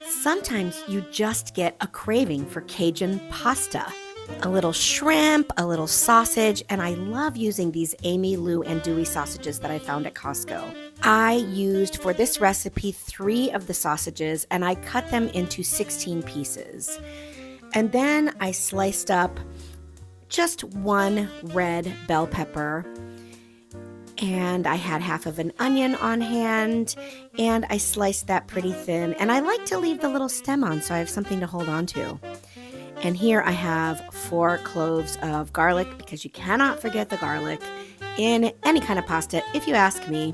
Sometimes you just get a craving for Cajun pasta. A little shrimp, a little sausage, and I love using these Amylu Andouille sausages that I found at Costco. I used for this recipe 3 of the sausages and I cut them into 16 pieces. And then I sliced up just 1 red bell pepper, and I had half of an onion on hand, and I sliced that pretty thin. And I like to leave the little stem on so I have something to hold on to. And here I have 4 cloves of garlic, because you cannot forget the garlic in any kind of pasta, if you ask me.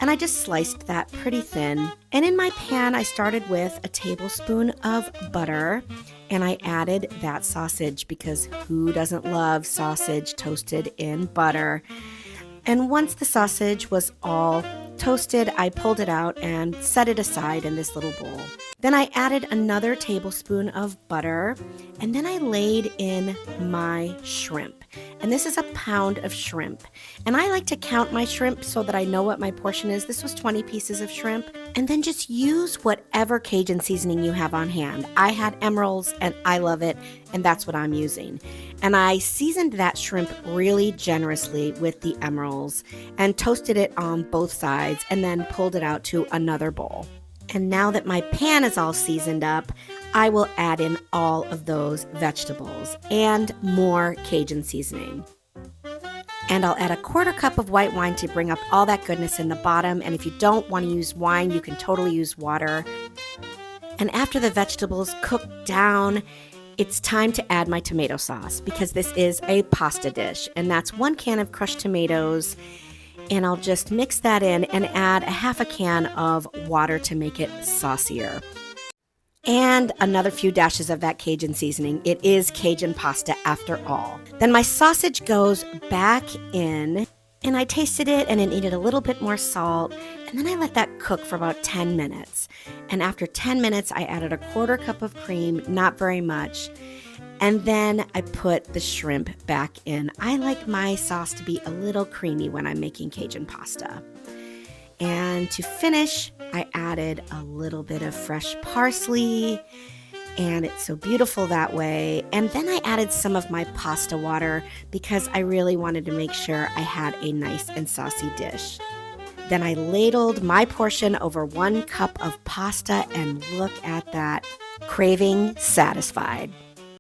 And I just sliced that pretty thin. And in my pan, I started with a tablespoon of butter, and I added that sausage, because who doesn't love sausage toasted in butter? And once the sausage was all toasted, I pulled it out and set it aside in this little bowl. Then I added another tablespoon of butter, and then I laid in my shrimp. And this is a pound of shrimp. And I like to count my shrimp so that I know what my portion is. This was 20 pieces of shrimp. And then just use whatever Cajun seasoning you have on hand. I had Emeril's and I love it, and that's what I'm using. And I seasoned that shrimp really generously with the Emeril's and toasted it on both sides and then pulled it out to another bowl. And now that my pan is all seasoned up, I will add in all of those vegetables and more Cajun seasoning. And I'll add a 1/4 cup of white wine to bring up all that goodness in the bottom. And if you don't want to use wine, you can totally use water. And after the vegetables cook down, it's time to add my tomato sauce, because this is a pasta dish. And that's 1 can of crushed tomatoes. And I'll just mix that in and add a half a can of water to make it saucier. And another few dashes of that Cajun seasoning. It is Cajun pasta after all. Then my sausage goes back in, and I tasted it and it needed a little bit more salt. And then I let that cook for about 10 minutes. And after 10 minutes, I added a 1/4 cup of cream, not very much. And then I put the shrimp back in. I like my sauce to be a little creamy when I'm making Cajun pasta. And to finish, I added a little bit of fresh parsley, and it's so beautiful that way. And then I added some of my pasta water, because I really wanted to make sure I had a nice and saucy dish. Then I ladled my portion over 1 cup of pasta, and look at that. Craving satisfied.